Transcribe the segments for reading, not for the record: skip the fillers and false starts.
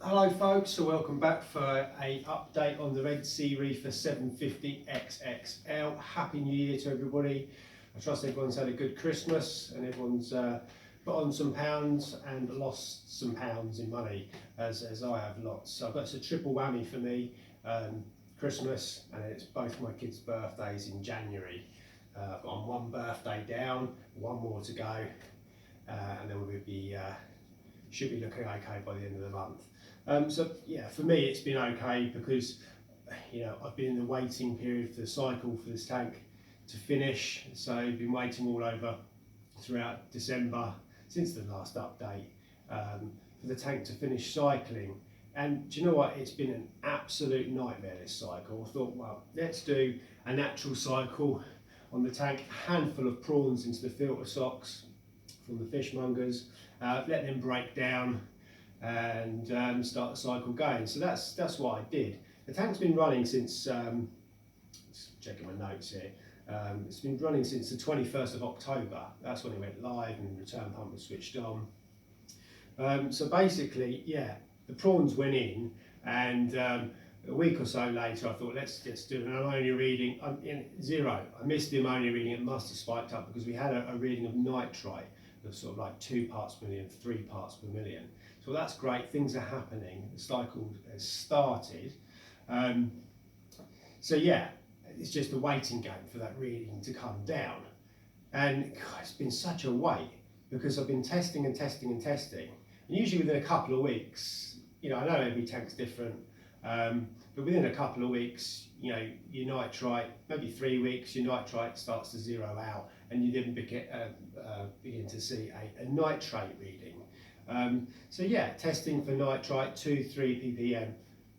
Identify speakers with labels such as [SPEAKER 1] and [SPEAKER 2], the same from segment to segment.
[SPEAKER 1] Hello folks, so welcome back for a update on the Sea REEFER 750 XXL. Happy New Year to everybody. I trust everyone's had a good Christmas and everyone's put on some pounds and lost some pounds in money, as I have lots. So I've got a triple whammy for me, Christmas, and it's both my kids' birthdays in January. I've got one birthday down, one more to go, and then we'll be should be looking okay by the end of the month. So yeah, for me it's been okay because I've been in the waiting period for the cycle for this tank to finish. So I've been waiting all over throughout December since the last update for the tank to finish cycling. And do you know what? It's been an absolute nightmare this cycle. I thought, well, let's do a natural cycle on the tank, a handful of prawns into the filter socks from the fishmongers, let them break down and start the cycle going. So that's what I did. The tank's been running since, just checking my notes here, it's been running since the 21st of October. That's when it went live and the return pump was switched on. So basically, yeah, the prawns went in, and a week or so later I thought let's do an ammonia reading. In zero. I missed the ammonia reading. It must have spiked up because we had a reading of nitrite of sort of like 2 parts per million, 3 parts per million. So that's great, things are happening, the cycle has started. So yeah, it's just a waiting game for that reading to come down. And God, it's been such a wait because I've been testing and testing and testing. And usually within a couple of weeks, I know every tank's different, but within a couple of weeks, your nitrite, maybe 3 weeks, your nitrite starts to zero out, and you then begin to see a nitrate reading. So yeah, testing for nitrite 2-3 ppm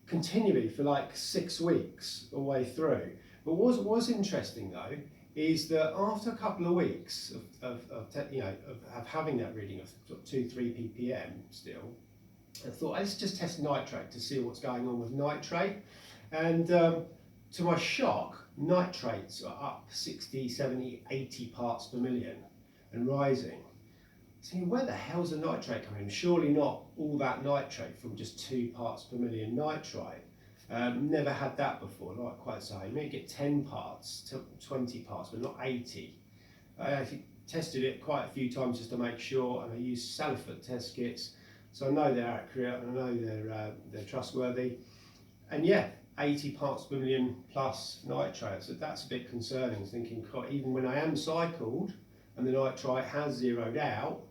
[SPEAKER 1] continually for like 6 weeks all the way through. But what was interesting though is that after a couple of weeks of having that reading of 2-3 ppm still, I thought let's just test nitrate to see what's going on with nitrate. And to my shock, nitrates are up 60, 70, 80 parts per million and rising. So where the hell's the nitrate coming from? Surely not all that nitrate from just 2 parts per million nitrite. Never had that before, not quite so high. You may get 10 parts to 20 parts, but not 80. I actually tested it quite a few times just to make sure, and I used Salifert test kits, so I know they're accurate and I know they're trustworthy. And yeah, 80 parts per million plus nitrate. So that's a bit concerning. Thinking, even when I am cycled and the nitrite has zeroed out,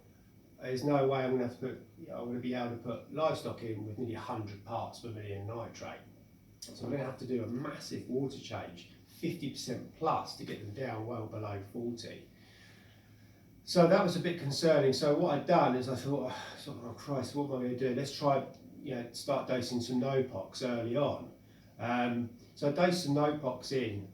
[SPEAKER 1] there's no way I'm going to be able to put livestock in with nearly 100 parts per million nitrate. So I'm going to have to do a massive water change, 50% plus, to get them down well below 40. So that was a bit concerning. So what I'd done is I thought, oh Christ, what am I going to do? Let's try, start dosing some Nopox early on. So I dosed some Nopox in,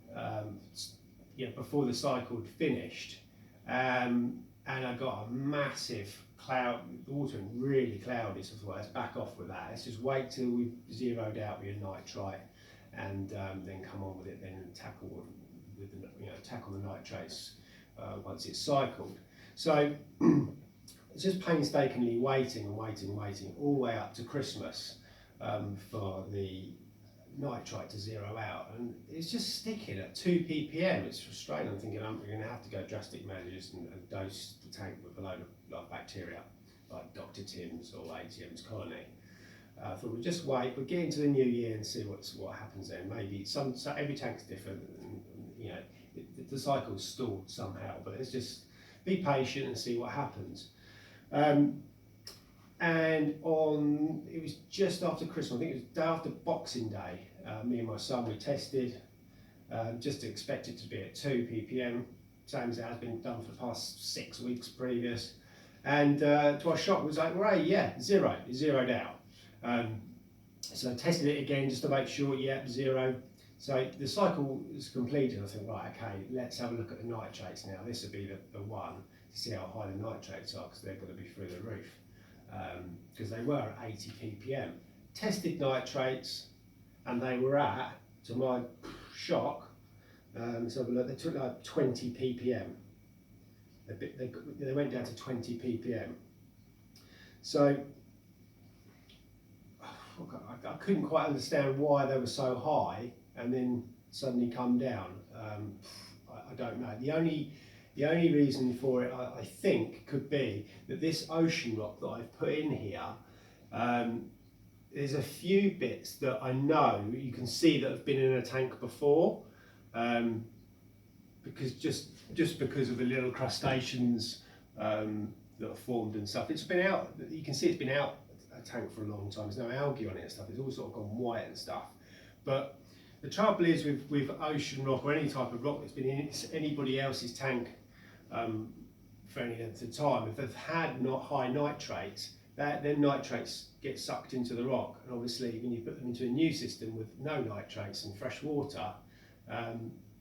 [SPEAKER 1] before the cycle had finished, and I got a massive cloud, the water really cloudy, so I thought let's back off with that. Let's just wait till we've zeroed out with your nitrite, and then come on with it, then tackle the nitrates once it's cycled. So it's just painstakingly waiting all the way up to Christmas for the nitrite to zero out, and it's just sticking at 2 ppm. It's frustrating. I'm thinking I'm going to have to go drastic measures and dose the tank with a load of bacteria like Dr. Tim's or ATM's colony. I thought we'd just wait, we'll get into the new year and see what happens then. Maybe so every tank's different, and the cycle's stalled somehow, but let's just be patient and see what happens. And it was just after Christmas, I think it was the day after Boxing Day, me and my son, we tested, just to expect it to be at 2 ppm, same as it has been done for the past 6 weeks previous. And to our shock, it was like, right, yeah, it zeroed out. So I tested it again just to make sure, yeah, zero. So the cycle is completed. I thought, right, okay, let's have a look at the nitrates now. This would be the one to see how high the nitrates are, because they're going to be through the roof. Because they were at 80 ppm. Tested nitrates, and they were at, to my shock, let's have a look, they took like 20 ppm. They went down to 20 ppm. So I couldn't quite understand why they were so high and then suddenly come down. I don't know. The only reason for it, I think, could be that this ocean rock that I've put in here, there's a few bits that I know you can see that have been in a tank before, because just because of the little crustaceans that are formed and stuff. It's been out. You can see it's been out a tank for a long time. There's no algae on it and stuff. It's all sort of gone white and stuff. But the trouble is with ocean rock or any type of rock that's been in anybody else's tank for any length of time, if they've had not high nitrates, then nitrates get sucked into the rock, and obviously when you put them into a new system with no nitrates and fresh water,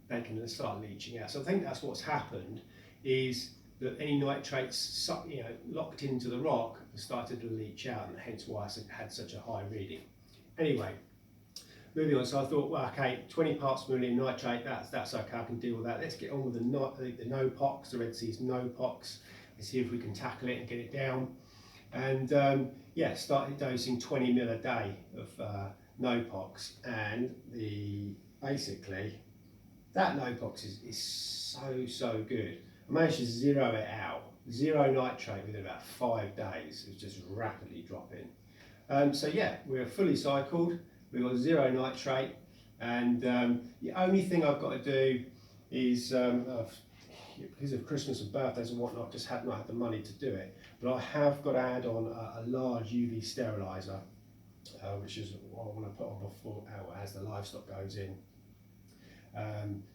[SPEAKER 1] they can start leaching out. So I think that's what's happened, is that any nitrates locked into the rock started to leach out, and hence why I had such a high reading. Anyway, moving on. So I thought, well, okay, 20 parts per million nitrate, that's okay, I can deal with that. Let's get on with the no-pox, the Red Sea's no-pox. Let's see if we can tackle it and get it down. And yeah, started dosing 20 ml a day of no-pox, and basically that no-pox is so good. I managed to zero it out, zero nitrate within about 5 days. It was just rapidly dropping. So yeah, we're fully cycled. We've got zero nitrate, and the only thing I've got to do is, because of Christmas and birthdays and whatnot, just not had the money to do it. But I have got to add on a large UV steriliser, which is what I want to put on before as the livestock goes in.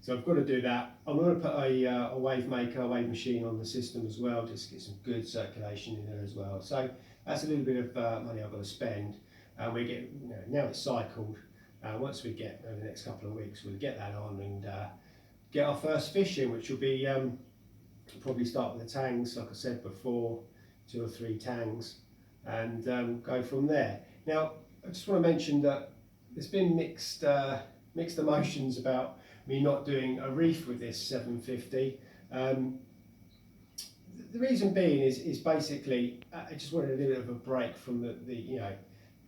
[SPEAKER 1] So I've got to do that. I'm going to put a wave machine on the system as well, just to get some good circulation in there as well. So that's a little bit of money I've got to spend. We get, now it's cycled. Once we get over the next couple of weeks, we'll get that on and get our first fish in, which will be probably start with the tangs, like I said before, 2 or 3 tangs, and go from there. Now, I just want to mention that there's been mixed emotions about me not doing a reef with this 750. The reason being is basically I just wanted a little bit of a break from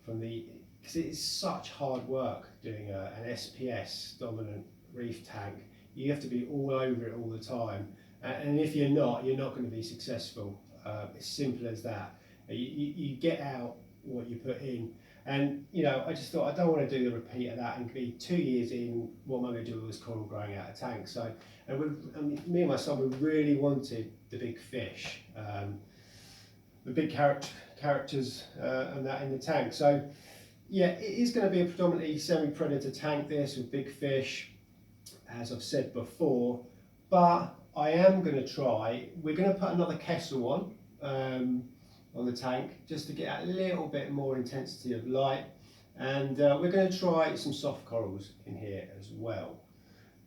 [SPEAKER 1] because it's such hard work doing an SPS dominant reef tank. You have to be all over it all the time, and if you're not going to be successful. It's simple as that. You get out what you put in, and I just thought I don't want to do the repeat of that and be 2 years in. What am I going to do with this coral growing out of tank? So, me and my son, we really wanted the big fish, the big characters, and that in the tank. So, yeah, it is going to be a predominantly semi-predator tank, this, with big fish, as I've said before. But I am going to try. We're going to put another Kessel on the tank, just to get a little bit more intensity of light, and we're going to try some soft corals in here as well,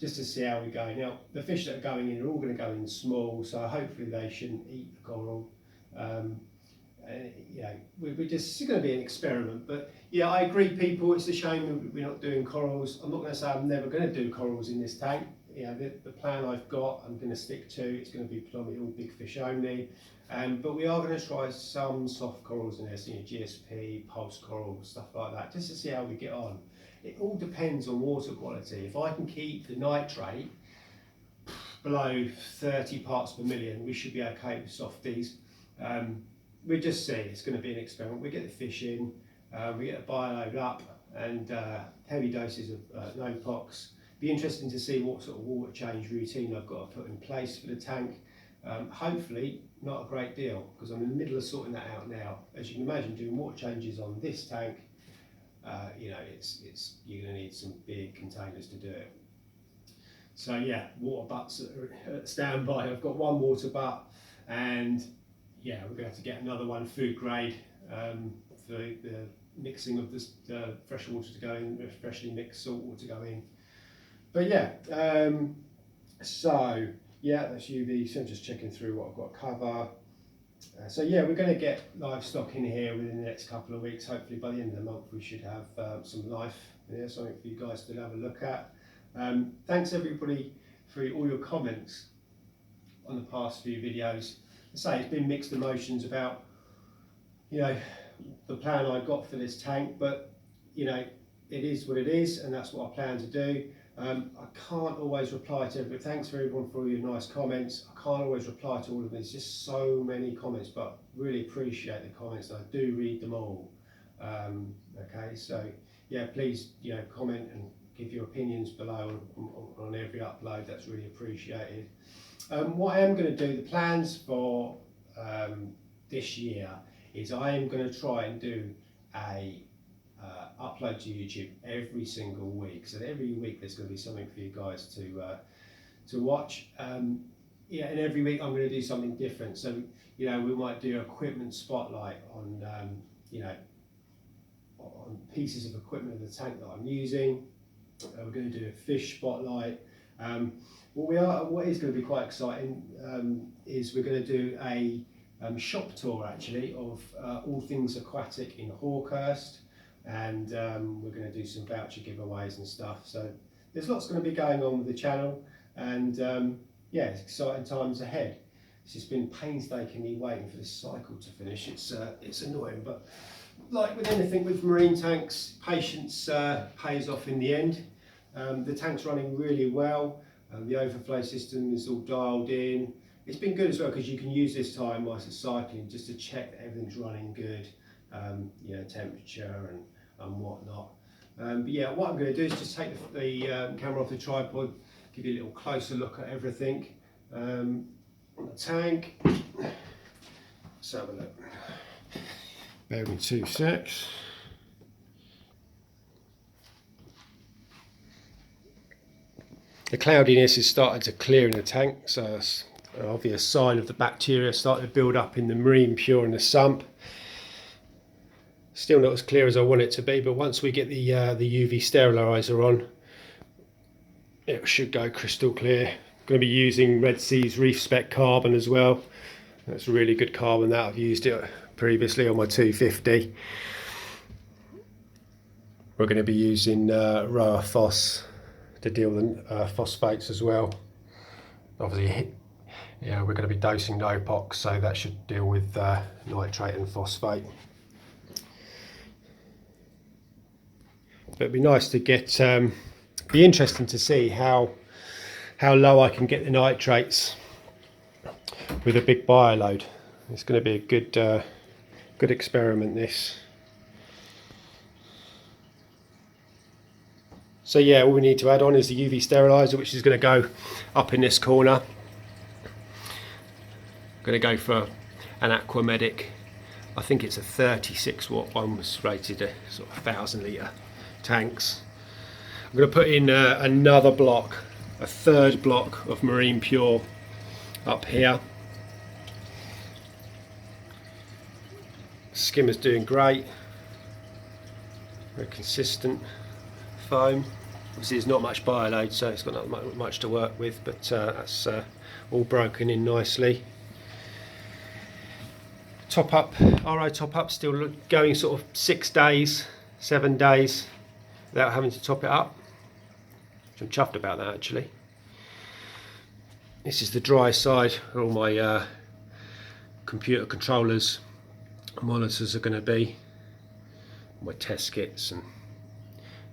[SPEAKER 1] just to see how we go. Now, the fish that are going in are all going to go in small, so hopefully they shouldn't eat the coral. It's going to be an experiment, but yeah, I agree, people, it's a shame we're not doing corals. I'm not going to say I'm never going to do corals in this tank. The plan I've got, I'm going to stick to. It's going to be predominantly all big fish only, but we are going to try some soft corals in there, so GSP, pulse coral, stuff like that, just to see how we get on. It all depends on water quality. If I can keep the nitrate below 30 parts per million, we should be okay with softies. We just see, it's going to be an experiment. We get the fish in, we get a bioload up, and heavy doses of no-pox. Be interesting to see what sort of water change routine I've got to put in place for the tank. Hopefully not a great deal, because I'm in the middle of sorting that out now. As you can imagine, doing water changes on this tank, you're going to need some big containers to do it. So yeah, water butts at standby. I've got one water butt, and yeah, we're going to have to get another one food grade for the mixing of this fresh water to go in, freshly mixed salt water to go in. But yeah, so yeah, that's UV. So I'm just checking through what I've got to cover. So yeah, we're going to get livestock in here within the next couple of weeks. Hopefully by the end of the month we should have some life in here, something for you guys to have a look at. Thanks everybody for all your comments on the past few videos. I say it's been mixed emotions about the plan I got for this tank, but you know, it is what it is, and that's what I plan to do. I can't always reply to everything. Thanks for everyone for all your nice comments. I can't always reply to all of them. There's just so many comments, but really appreciate the comments. I do read them all. Okay, so yeah, please, you know, comment and give your opinions below on every upload. That's really appreciated. What I am going to do, the plans for this year is I am going to try and do a upload to YouTube every single week. So every week there's going to be something for you guys to watch. Yeah, and every week I'm going to do something different. So you know, we might do equipment spotlight on you know, on pieces of equipment in the tank that I'm using. We're going to do a fish spotlight. What is going to be quite exciting is we're going to do a shop tour actually of all things aquatic in Hawkhurst, and we're going to do some voucher giveaways and stuff. So there's lots going to be going on with the channel, and yeah, it's exciting times ahead. It's just been painstakingly waiting for this cycle to finish. It's annoying, but like with anything with marine tanks, patience pays off in the end. The tank's running really well. The overflow system is all dialed in. It's been good as well because you can use this time whilst it's cycling just to check that everything's running good, you know, temperature and whatnot. But yeah, what I'm going to do is just take the camera off the tripod, give you a little closer look at everything on the tank. Let's have a look. Bear with me 2 secs. The cloudiness is starting to clear in the tank, so it's an obvious sign of the bacteria starting to build up in the marine pure and the sump. Still not as clear as I want it to be, but once we get the UV sterilizer on, it should go crystal clear. I'm going to be using Red Sea's Reef Spec carbon as well. That's really good carbon that I've used it previously on my 250. We're going to be using Roa Phos to deal with phosphates as well. Obviously, yeah, we're going to be dosing Nopox, so that should deal with nitrate and phosphate. But it'd be nice to get, be interesting to see how low I can get the nitrates with a big bioload. It's going to be a good experiment, this. So yeah, all we need to add on is the UV sterilizer, which is going to go up in this corner. I'm going to go for an Aquamedic. I think it's a 36 watt one, was rated a sort of 1,000 litre tanks. I'm going to put in another block, a third block of Marine Pure up here. Skimmer's doing great, very consistent foam. Obviously there's not much bioload, so it's got not much to work with, but that's all broken in nicely. Top up, RO top up, still going sort of 6 days, 7 days without having to top it up. I'm chuffed about that actually. This is the dry side where all my computer controllers, monitors are going to be. My test kits and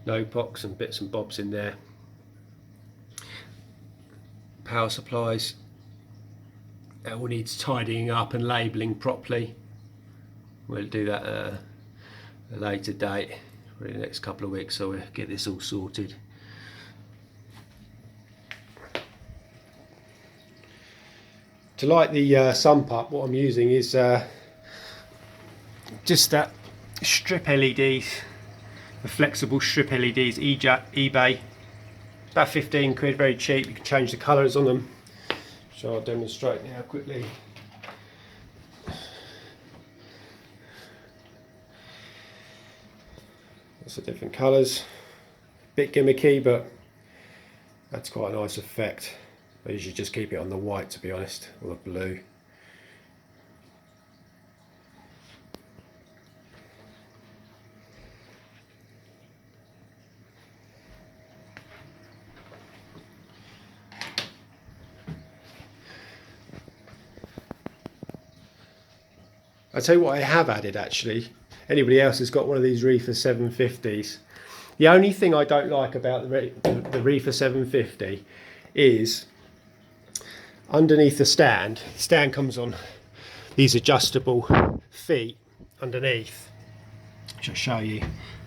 [SPEAKER 1] Nopox and bits and bobs in there. Power supplies, it all needs tidying up and labelling properly. We'll do that at a later date, probably the next couple of weeks, so we'll get this all sorted. To light the sump up, what I'm using is just that strip LEDs, the flexible strip LEDs, eBay, about 15 quid, very cheap. You can change the colours on them, so I'll demonstrate now quickly. Lots of different colours, bit gimmicky, but that's quite a nice effect. I usually just keep it on the white, to be honest, or the blue. I'll tell you what I have added actually. anybody else has got one of these Reefer 750s. The only thing I don't like about the Reefer 750 is underneath the stand comes on these adjustable feet underneath, which I'll show you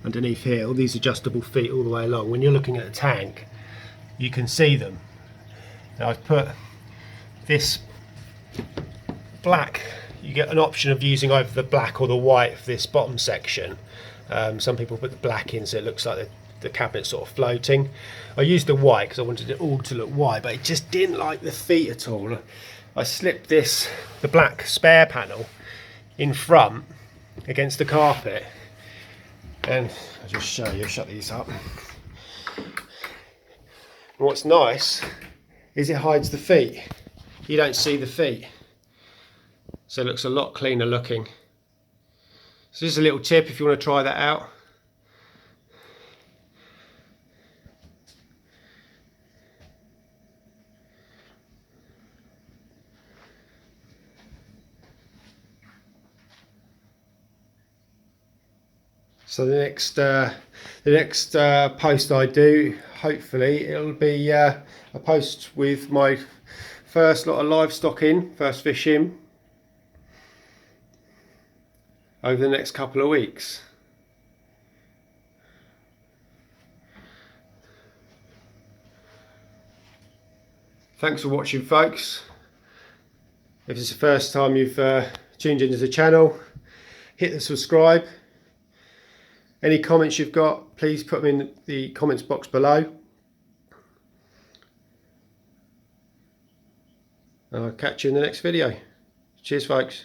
[SPEAKER 1] underneath here, all these adjustable feet all the way along. When you're looking at the tank, you can see them. Now I've put this black, you get an option of using either the black or the white for this bottom section. Some people put the black in so it looks like the cabinet's sort of floating. I used the white because I wanted it all to look white, but it just didn't like the feet at all. I slipped the black spare panel in front against the carpet, and I'll just show you, shut these up. And what's nice is it hides the feet. You don't see the feet, so it looks a lot cleaner looking. So just a little tip if you want to try that out. So the next post I do, hopefully it'll be a post with my first lot of livestock in, first fish in, over the next couple of weeks. Thanks for watching, folks. If it's the first time you've tuned into the channel, hit the subscribe. Any comments you've got, please put them in the comments box below. I'll catch you in the next video. Cheers, folks.